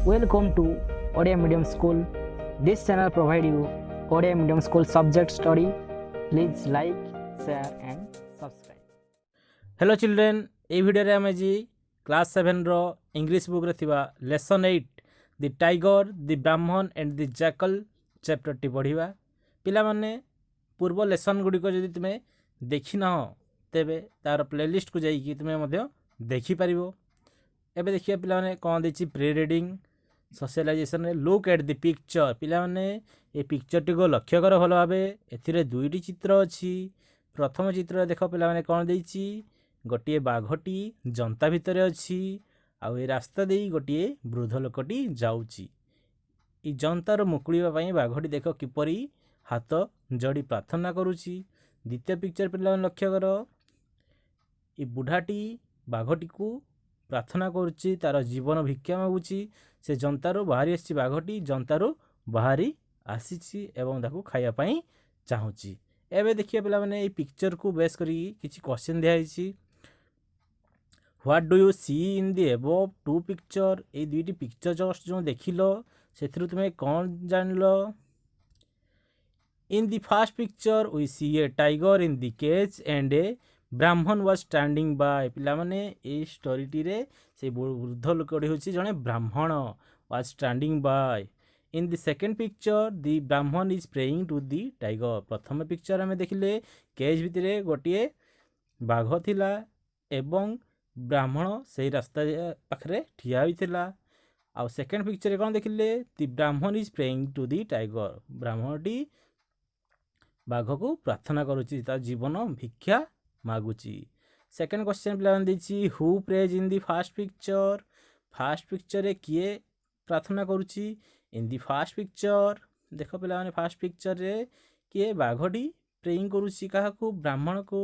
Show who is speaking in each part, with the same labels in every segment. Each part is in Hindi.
Speaker 1: Welcome to Odia Medium School. This channel provides you Odia Medium School subject study. Please like, share and subscribe.
Speaker 2: Hello children ये भिडियो आम आज क्लास 7 रो इंग्लिश बुक रे थिबा lesson 8 the tiger the Brahmin and the jackal chapter टी पढ़िबा। पिला माने पूर्व लेसन गुडी को जदि तुमे देखि न हो तेबे तार प्लेलिस्ट को जाई कि तुमे मध्य देखि परिबो। एबे देखिया पिला माने कोन देछि प्री रीडिंग सोशलाइजेशन रे लुक एट द पिक्चर। पिला माने ए पिक्चर टी को लक्ष्य कर भलो भाबे। एथिरे दुईटी चित्र अछि। प्रथम चित्र देख पिला माने कोन देछि गोटे बाघटी जनता भितर अच्छी आउ ए रास्ता दे गोटे वृद्ध लोकटी जाऊँगी। ई जनतार मुकुड़ा बाघटी देख किपरि हाथ जोड़ी प्रार्थना करुच्ची। द्वितीय पिक्चर पिला लक्ष्य कर ई बुढ़ाटी बाघटी को प्रार्थना करुच्ची तार जीवन भिक्षा मागुची। से जनतारू बाहरी आसी बाघटी जनतारू बाहरी आसी एवं ताकू खाइया पई चाहूची। एबे देखिए पिला माने ई पिक्चर को बेस करी किछि क्वेश्चन दिया। What do you see in the above two picture? ए दुईटी पिक्चर जस्ट जो देखिलो सेथिरु तुमे कौन जानलो। In the first picture we see a tiger in the cage and a ब्राह्मण was standing by। पिला माने ए स्टोरी टी रे से वृद्ध लोकडी होची जने ब्राह्मण was standing by। In the second picture the ब्राह्मण is praying to the tiger। प्रथम पिक्चर हमें देखिले केज भितरे गोटिए बाघ थिला एवं ब्राह्मण से रास्ता पाखरे ठिया होइथिला। आउ सेकेंड पिक्चर कौन देखिले the Brahmin is praying to the tiger. ब्राह्मणटी बाघ को प्रार्थना करुच्ची तार जीवन भिक्षा मागुची। सेकेंड क्वेश्चन पिला देछि who prays in the first picture. First picture रे किए प्रार्थना करुच्ची इन द फर्स्ट पिक्चर। देख पिला माने फर्स्ट पिक्चर रे किए बाघटी प्रेइंग करुच्ची काहाकू ब्राह्मण को।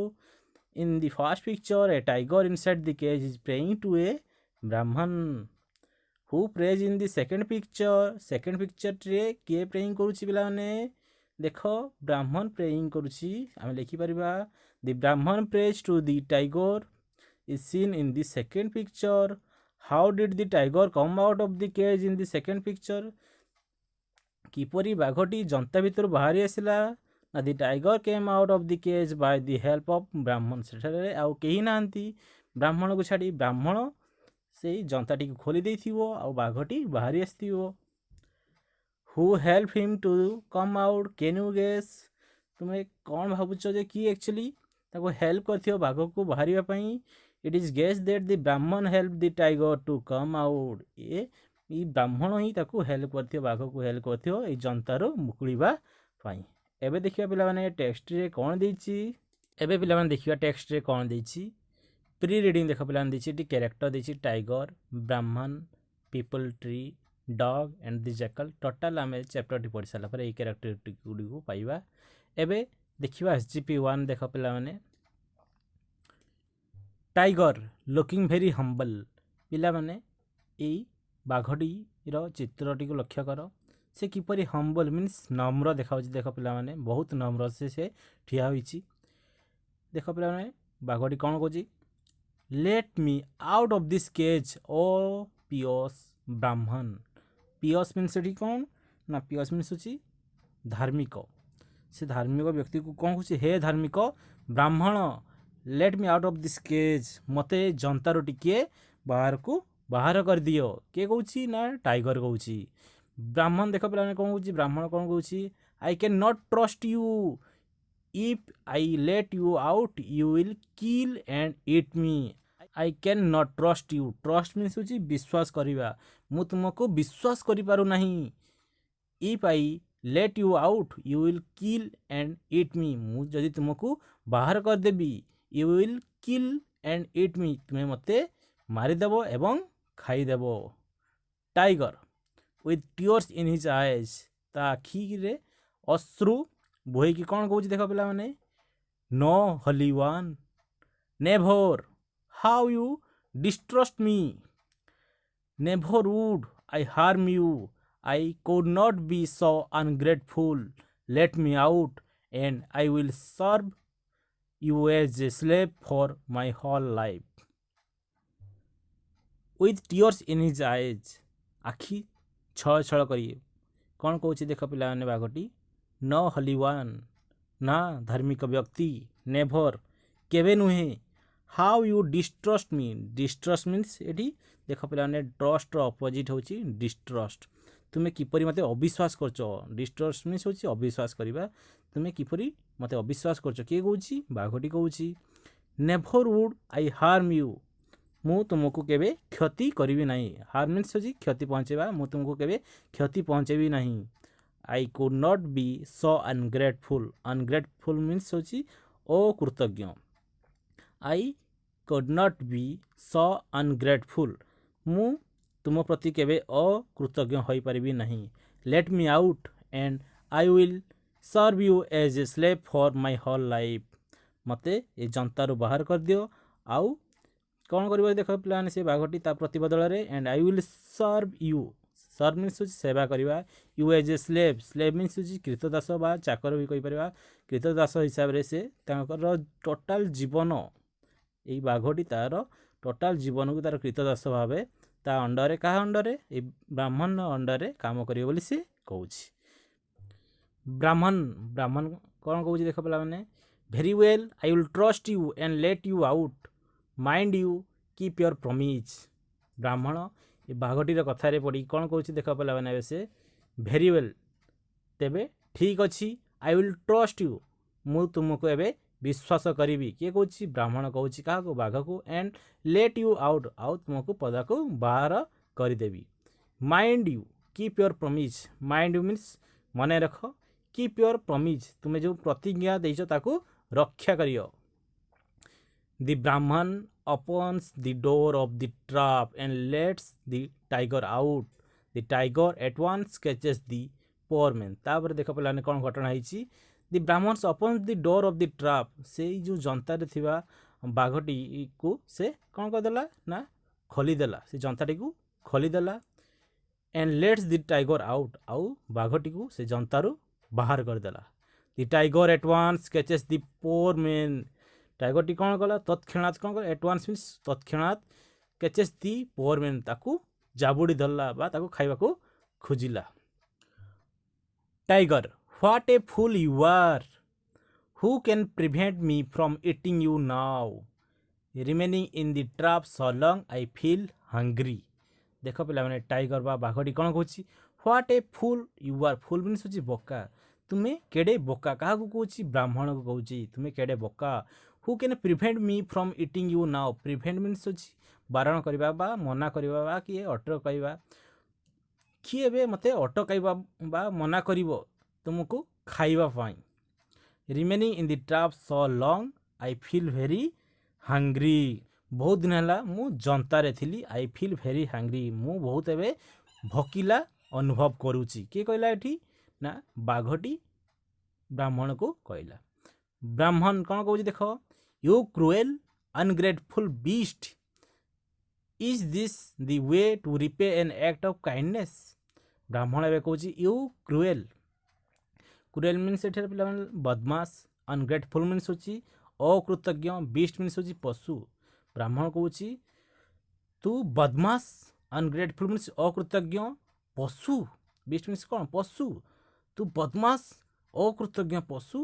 Speaker 2: In the first picture, a tiger inside the cage is praying to a Brahman who prays in the second picture। Second picture रे किए praying करुछि पिला माने देखो ब्राह्मण praying करुछि। आमे लिखि परिबा the Brahman prays to the tiger is seen in the second picture। How did the tiger come out of the cage in the second picture? किपरि बाघटी जनता भितर बाहरी आसिला। The tiger came out of the cage by the help of ब्राह्मण। सेठारे आउ केही नांती ब्राह्मण को छाड़ी ब्राह्मण से जनताटी को खोली देथिवो आउ बाघटी बाहरी आस्थिवो। Who help him to come out? Can you guess? तुमे कौन भाबुछ जे कि एक्चुअली ताको हेल्प करथियो बाघ को बाहरिया पई। It is guess that the Brahmin help the tiger to come out. ई ब्राह्मण ही ताको हेल्प करथियो बाघ को हेल्प करथियो ए जनतारो मुकुळीबा पई। एबे देखिया पिला माने टेक्स्ट रे कोन देछि। एबे पिला माने देखिया टेक्स्ट रे कोन देछि। प्री रीडिंग देख पिला माने देछि टी कैरेक्टर देछि टाइगर ब्राह्मण people tree dog and the jackal. Total आमे चैप्टर टी पढि साला पर ए कैरेक्टर टी गुडी को पाइबा। एबे देखिबा एसजीपी 1 देख पिला माने टाइगर लुकिंग वेरी हम्बल। पिला माने ए बाघटी रो चित्र टी को लक्ष्य करो। से किपरि हम्बल मीन्स नम्र देखा। देख पिला माने बहुत नम्र से ठिया होइछि। देख पिला माने बाघटी कौन कहछि let me out of this cage O pious Brahmin. Pious means सेठी कौन ना पियस मीन्स होछि धार्मिक। से धार्मिक व्यक्ति को कौन कहछि हे धार्मिक ब्राह्मण let me out of this cage मते जनतारो टिके बाहर को बाहर कर दियो। के कहछि ना टाइगर कहछि। ब्राह्मण देख पिला कौन कहछि ब्राह्मण कौन कहछि I can not trust you if I let you out you will kill and eat me. I can not trust you. Trust means होछि विश्वास करिबा। मु तुमको विश्वास करि पारु नाही। If I let you out you will kill and eat me. मु जदि तुमको बाहर कर देबी you will kill and eat me तुमे मते मारि देबो एवं खाई देबो। Tiger with tears in his eyes ता आखि रे अश्रु बोही की कौन कहूँ देख पिला माने no holy one never how you distrust me never would I harm you I could not be so ungrateful let me out and I will serve you as a slave for my whole life. with tears in his eyes ଆଖି ଛଳ ଛଳ କରି କ'ଣ କହୁଛି ଦେଖ ପିଲାମାନେ ବାଘଟି ନ ହଲିୱାନ୍ ନା ଧାର୍ମିକ ବ୍ୟକ୍ତି ନେଭର କେବେ ନୁହେଁ ହାଉ ୟୁ ଡିଷ୍ଟ୍ରଷ୍ଟ ମି ଡିଷ୍ଟ୍ରଷ୍ଟ ମିନ୍ସ ଏଠି ଦେଖ ପିଲାମାନେ ଟ୍ରଷ୍ଟର ଅପୋଜିଟ୍ ହେଉଛି ଡିଷ୍ଟ୍ରଷ୍ଟ ତୁମେ କିପରି ମୋତେ ଅବିଶ୍ୱାସ କରୁଛ ଡିଷ୍ଟ୍ରଷ୍ଟ ମିନ୍ସ ହେଉଛି ଅବିଶ୍ୱାସ କରିବା ତୁମେ କିପରି ମୋତେ ଅବିଶ୍ୱାସ କରୁଛ କିଏ କହୁଛି ବାଘଟି କହୁଛି never would I harm you ମୁଁ ତୁମକୁ କେବେ କ୍ଷତି କରିବି ନାହିଁ ହାର୍ମ ମିନ୍ସ ହେଉଛି କ୍ଷତି ପହଞ୍ଚାଇବା ମୁଁ ତୁମକୁ କେବେ କ୍ଷତି ପହଞ୍ଚାଇବି ନାହିଁ I could not be so ungrateful means ହେଉଛି ଅକୃତଜ୍ଞ I could not be so ungrateful ମୁଁ ତୁମ ପ୍ରତି କେବେ ଅକୃତଜ୍ଞ ହୋଇପାରିବି ନାହିଁ let me out and I will serve you as a slave for my whole life ମୋତେ ଏ ଜନ୍ତାରୁ ବାହାର କରିଦିଅ ଆଉ କ'ଣ କରିବ ଦେଖ ପିଲାମାନେ ସେ ବାଘଟି ତା ପ୍ରତିବଦଳରେ and I will serve you serve means ହେଉଛି ସେବା କରିବା you as a slave means ହେଉଛି କ୍ରୀତଦାସ ବା ଚାକର ବି କହିପାରିବା କ୍ରୀତଦାସ ହିସାବରେ ସେ ତାଙ୍କର ଟୋଟାଲ ଜୀବନ ଏଇ ବାଘଟି ତାର ଟୋଟାଲ ଜୀବନକୁ ତାର କ୍ରୀତଦାସ ଭାବେ ତା ଅଣ୍ଡରେ କାହା ଅଣ୍ଡରେ ଏଇ ବ୍ରାହ୍ମଣ ଅଣ୍ଡରେ କାମ କରିବ ବୋଲି ସେ କହୁଛି ବ୍ରାହ୍ମଣ କ'ଣ କହୁଛି ଦେଖ ପିଲାମାନେ very well I will trust you and let you out mind you keep your promise ବ୍ରାହ୍ମଣ ଏ ବାଘଟିର କଥାରେ ପଡ଼ି କ'ଣ କହୁଛି ଦେଖ ପିଲାମାନେ ଏବେ ସେ ଭେରି ୱେଲ୍ ତେବେ ଠିକ୍ ଅଛି ଆଇ ୱିଲ୍ ଟ୍ରଷ୍ଟ ୟୁ ମୁଁ ତୁମକୁ ଏବେ ବିଶ୍ୱାସ କରିବି କିଏ କହୁଛି ବ୍ରାହ୍ମଣ କହୁଛି କାହାକୁ ବାଘକୁ ଆଣ୍ଡ ଲେଟ୍ ୟୁ ଆଉଟ୍ ଆଉ ତୁମକୁ ପଦାକୁ ବାହାର କରିଦେବି mind you keep your promise mind you means ମନେ ରଖ କିପ୍ ୟୋର୍ ପ୍ରମିଜ୍ ତୁମେ ଯେଉଁ ପ୍ରତିଜ୍ଞା ଦେଇଛ ତାକୁ ରକ୍ଷା କରିବ ଦି ବ୍ରାହ୍ମଣ opens the door of the trap and lets the tiger out the tiger at once catches the poor man ତାପରେ ଦେଖ ପିଲାମାନେ କ'ଣ ଘଟଣା ହେଇଛି ଦି ବ୍ରାହ୍ମଣସ୍ opens the door of the trap ସେଇ ଯେଉଁ ଜନ୍ତାରେ ଥିବା ବାଘଟିକୁ ସେ କ'ଣ କରିଦେଲା ନା ଖୋଲିଦେଲା ସେ ଜନ୍ତାଟିକୁ ଖୋଲିଦେଲା and lets the tiger out ଆଉ ବାଘଟିକୁ ସେ ଜନ୍ତାରୁ ବାହାର କରିଦେଲା the tiger at once catches the poor man टाइगरटी କ'ଣ କଲା ତତ୍କ୍ଷଣାତ୍ କ'ଣ କଲା ଏଟୱାନ୍ସ ମିନ୍ସ ତତ୍କ୍ଷଣାତ୍ କ୍ୟାଚେସ୍ ଦି ପୋର୍ ମ୍ୟାନ୍ ତାକୁ ଜାବୁଡ଼ି ଧରିଲା ବା ତାକୁ ଖାଇବାକୁ ଖୋଜିଲା tiger what a fool you are who can prevent me from eating you now remaining in the trap so long I feel hungry ଦେଖ ପିଲାମାନେ ଟାଇଗର ବା ବାଘଟି କ'ଣ କହୁଛି what a fool you are fool means ହେଉଛି ବୋକା ତୁମେ କେଡ଼େ ବୋକା କାହାକୁ କହୁଛି ବ୍ରାହ୍ମଣକୁ କହୁଛି ତୁମେ କେଡ଼େ ବୋକା who can prevent me from eating you now prevent means ଅଛି ବାରଣ କରିବା ବା ମନା କରିବା ବା କିଏ ଅଟକାଇବା କିଏ ଏବେ ମୋତେ ଅଟକାଇବା ବା ମନା କରିବ ତୁମକୁ ଖାଇବା ପାଇଁ remaining in the trap so long I feel very hungry ବହୁତ ଦିନ ହେଲା ମୁଁ ଜନ୍ତାରେ ଥିଲି ଆଇ ଫିଲ୍ ଭେରି ହାଙ୍ଗ୍ରି ମୁଁ ବହୁତ ଏବେ ଭୋକିଲା ଅନୁଭବ କରୁଛି କିଏ କହିଲା ଏଠି ନା ବାଘଟି ବ୍ରାହ୍ମଣକୁ କହିଲା ବ୍ରାହ୍ମଣ କ'ଣ କହୁଛି ଦେଖ you cruel ungrateful beast is this the way to repay an act of kindness ବ୍ରାହ୍ମଣ ଏବେ କହୁଛି ୟୁ କ୍ରୁଏଲ୍ ମିନ୍ସ ଏଠାରେ ପିଲାମାନେ ବଦମାସ ଅନଗ୍ରେଟଫୁଲ୍ ମିନ୍ସ ହେଉଛି ଅକୃତଜ୍ଞ ବିଷ୍ଟ ମିନ୍ସ ହେଉଛି ପଶୁ ବ୍ରାହ୍ମଣ କହୁଛି ତୁ ବଦମାସ ଅନଗ୍ରେଟଫୁଲ୍ ମିନ୍ସ ଅକୃତଜ୍ଞ ପଶୁ ବିଷ୍ଟ ମିନ୍ସ କ'ଣ ପଶୁ ତୁ ବଦମାସ ଅକୃତଜ୍ଞ ପଶୁ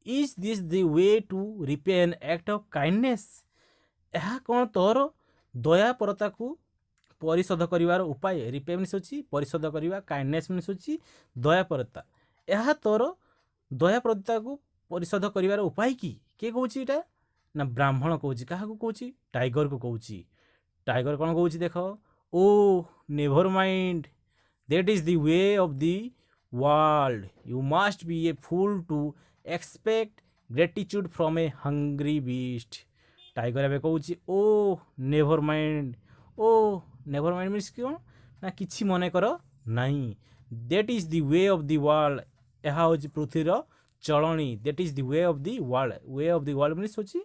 Speaker 2: is this the way to repay an act of kindness ଏହା କ'ଣ ତୋର ଦୟାପରତାକୁ ପରିଶୋଧ କରିବାର ଉପାୟ ରିପେ ମିନ୍ସ ହେଉଛି ପରିଶୋଧ କରିବା କାଇଣ୍ଡନେସ୍ ମିନ୍ସ ହେଉଛି ଦୟାପରତା ଏହା ତୋର ଦୟାପରତାକୁ ପରିଶୋଧ କରିବାର ଉପାୟ କି କିଏ କହୁଛି ଏଇଟା ନା ବ୍ରାହ୍ମଣ କହୁଛି କାହାକୁ କହୁଛି ଟାଇଗରକୁ କହୁଛି ଟାଇଗର କ'ଣ କହୁଛି ଦେଖ O never mind that is the way of the world you must be a fool to expect gratitude from a hungry beast tiger ଏବେ କହୁଛି ଓ ନେଭର ମାଇଣ୍ଡ ମିନ୍ସ କ'ଣ ନା କିଛି ମନେ କର ନାହିଁ that is the way of the world ଏହା ହେଉଛି ପୃଥିବୀର ଚଳଣି that is the way of the world means ହେଉଛି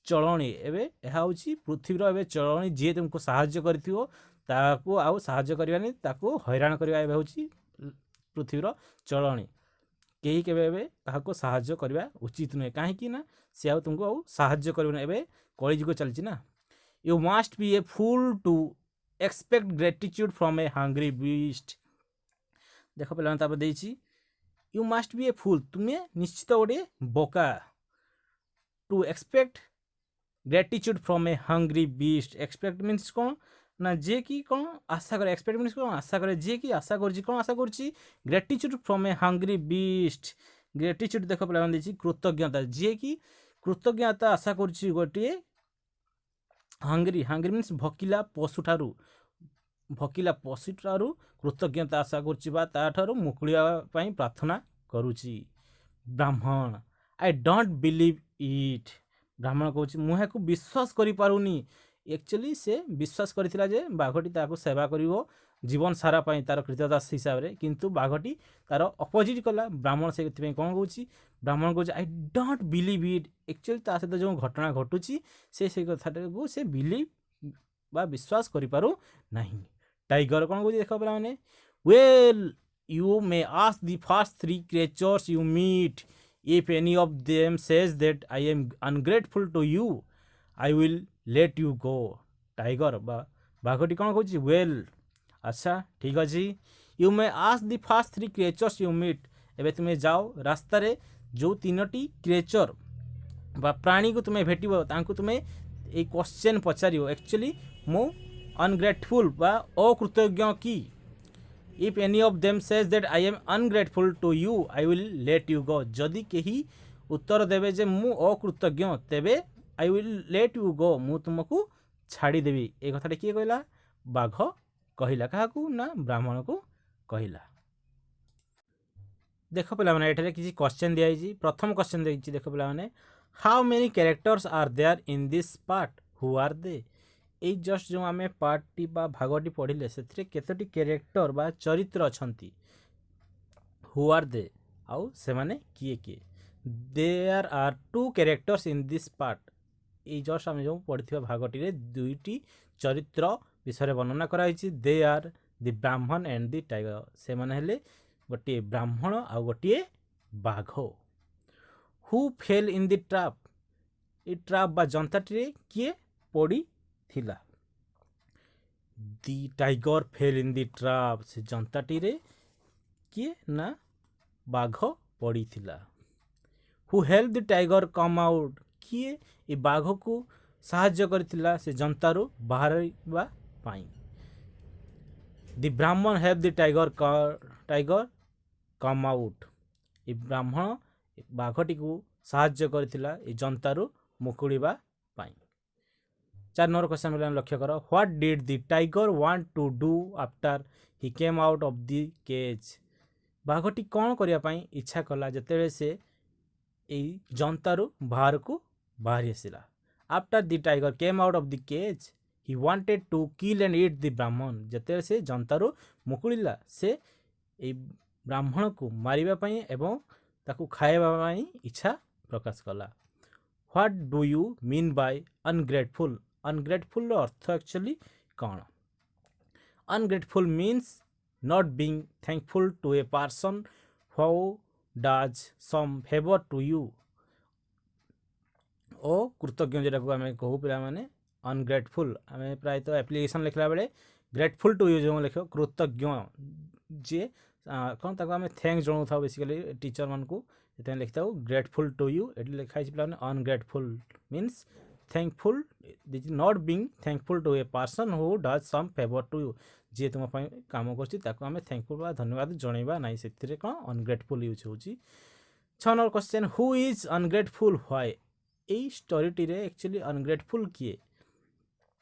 Speaker 2: ଚଳଣି ଏବେ ଏହା ହେଉଛି ପୃଥିବୀର ଏବେ ଚଳଣି ଯିଏ ତୁମକୁ ସାହାଯ୍ୟ କରିଥିବ ତାକୁ ଆଉ ସାହାଯ୍ୟ କରିବାନି ତାକୁ ହଇରାଣ କରିବା ଏବେ ହେଉଛି ପୃଥିବୀର ଚଳଣି କେହି କେବେ ଏବେ କାହାକୁ ସାହାଯ୍ୟ କରିବା ଉଚିତ ନୁହେଁ କାହିଁକି ନା ସେ ଆଉ ତୁମକୁ ଆଉ ସାହାଯ୍ୟ କରିବନି ଏବେ କଳିଯୁଗ ଚାଲିଛି ନା you must be a fool to expect gratitude from a hungry beast. देख पे you must be a fool, तुम्हें निश्चित गोटे बोका। To expect gratitude from a hungry beast, expect means कौन ना जे कि कौन आशा करे, एक्सपेक्ट मीन्स कौन आशा करे, जे कि आशा कर कौन आशा कर gratitude from a hungry beast. Gratitude देख पे कृतज्ञता, जे कि कृतज्ञता आशा कर गोटे हंग्री, हंग्री मीन्स भकिला पशुठारू, भकिला पशुठारू कृतज्ञता आशा कर मुकुलिया प्रार्थना करुच्ची। ब्राह्मण आई डोंट बिलीव इट, ब्राह्मण कहूँ मुझे विश्वास करें। एक्चुअली से विश्वास करथिला जे बाघटी ताको सेवा करिवो जीवन सारा पाई तार कृतज्ञता हिसाब रे, किंतु बाघटी तार अपोजिट कला। ब्राह्मण से कौन कहूँ, ब्राह्मण कहूँ I don't believe it, actually ता सहित जो घटना घटुची से कथा को से बिलीव बा विश्वास करि पारु नहीं। टाइगर कौन कहूँ देख पे well you may ask the first 3 creatures you meet, if any of them says that I am ungrateful to you, I will let you go। Tiger बाघटी कौन कहूँ वेल, अच्छा ठीक अच्छे, you may ask the first 3 creatures you meet, एवं तुम्हें जाओ रास्ता रे जो 3टी क्रिएचर बा प्राणी को तुम्हें भेटो तांको तुम्हें ये क्वेश्चन पचार, एक्चुअली मु अनग्रेटफुल बा अकृतज्ञ कि, if any of them says that I am ungrateful to you, I will let you go। जदि कहीं उत्तर देवे जे मु अकृतज्ञ तेबे I will let you go, मु तुमको छाड़ी देवी। ए कथा किए कहला, बाघ कहला काहाकू ना ब्राह्मण को कहला। देख पे ये किसी क्वेश्चन दिखाई, प्रथम क्वेश्चन देखिए देख पे how many characters are there in this part, who are they. ये जस्ट जो आम पार्टी बा भागटी पढ़िले से केतोटी कैरेक्टर बा चरित्र अछंती, हु आर दे आउ से माने किए किए। There are 2 characters in this part, ये जस्ट आम जो पढ़ी भागटी रे 2टी चरित्र विषय वर्णना कराई। They are the Brahmin and the tiger, से माने हेले गोटे ब्राह्मण आउ गोटे बाघ। Who fell in the trap, ये ट्रैप बा जंताटी किए पड़ी थिला। The tiger fell in the trap, से जनताटी रे किए ना बाघ पड़ी थिला। Who help the tiger come out, किए ए बाघ को साहाय्य करथिला से जनतारू बाहरवा पाई। The Brahmin help the tiger come out, ए ब्राह्मण बाघटी को साहाय्य करथिला ए जनतारू मुकुलिबा पाई। 4 नंबर क्वेश्चन लक्ष्य कर, what did the tiger want to do after he came out of the cage. बाघटी कौन करने इच्छा कला जिते से यही जंतारू बाहर को बाहरी आसला। After the tiger came out of the cage he wanted to kill and eat the Brahmin, जिते से जंतारू मुकुलिला से ब्राह्मण को मारिबा एवं ताकू खाइबा इच्छा प्रकाश कला। What do you mean by ungrateful, ungrateful अर्थ एक्चुअली कौन। Ungrateful means not being thankful to a person who does some favour to you. ओ कृतज्ञ जेटा को आम कहू पिला माने अनग्रेटफुल, आम प्रायतः एप्लिकेशन लिखला बेले ग्रेटफुल टू यू जो लिख कृतज्ञ जे कौन ताको आम थैंक्स जनाऊ था बेसिकली टीचर मान को लिखता ग्रेटफुल टू यू। ये लिखाई पे ungrateful means thankful, this not being thankful to a person who does some favour to you, जी तुम काम कर थैंकफुल बा धन्यवाद जनइबा ना से कौन अनग्रेटफुल यूज हो। 6 number question, who is ungrateful why. यही स्टोरीटी एक्चुअली अनग्रेटफुल किए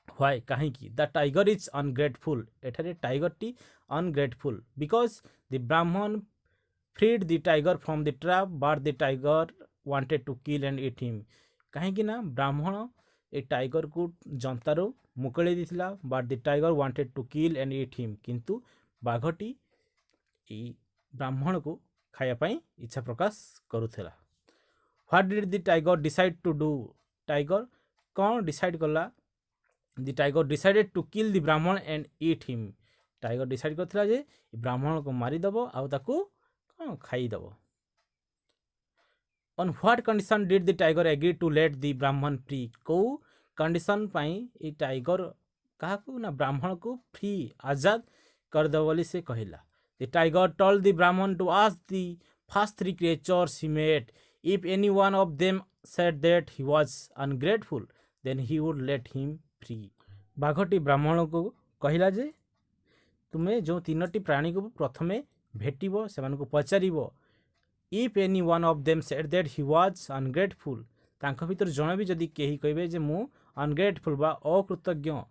Speaker 2: व्हाई कहीं द टाइगर इज अनग्रेटफुल, एठारे टाइगर टी ungrateful because the Brahmin freed the tiger from the trap but the tiger wanted to kill and eat him. कहीं ना ब्राह्मण ए टाइगर को जंतारू मुकली देथिला but the tiger wanted to kill and eat him, किंतु बाघटी ब्राह्मण को खायापाई इच्छा प्रकाश करुला। What did the tiger decide to do, tiger कौन डिसाइड कला। The tiger decided to kill the Brahmin and eat him, tiger decide करथिला जे ब्राह्मण को मारिदेव आउ ताकू कौन खाईदेव। On what condition did the tiger agree to let the Brahmin free, कौ कंडीशन पाई ए टाइगर କାହାକୁ ନା ବ୍ରାହ୍ମଣ को फ्री आजाद करदे ବୋଲି ସେ କହିଲା। The tiger told the Brahman to ask the first three creatures he met. If any one of them said that he was ungrateful, then he would let him free. ବାଘଟି ବ୍ରାହ୍ମଣକୁ କହିଲା ଯେ ତୁମେ ଯେଉଁ ତିନୋଟି ପ୍ରାଣୀକୁ ପ୍ରଥମେ ଭେଟିବ ସେମାନଙ୍କୁ ପଚାରିବ if any one of them said that he was ungrateful, ତାଙ୍କ ଭିତରୁ ଜଣେ ବି ଯଦି କେହି କହିବେ ଯେ ମୁଁ ungrateful ବା ଅକୃତଜ୍ଞ,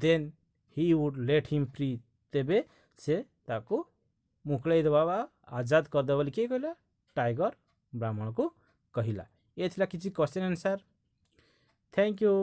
Speaker 2: then he would let him free, ତେବେ ସେ ତାକୁ ମୁକୁଳେଇ ଦେବା ବା ଆଜାଦ କରିଦେବା ବୋଲି କିଏ କହିଲା? ଟାଇଗର ବ୍ରାହ୍ମଣକୁ କହିଲା। ଏ ଥିଲା କିଛି କ୍ୱେଶ୍ଚନ୍ ଆନ୍ସର୍। Thank you.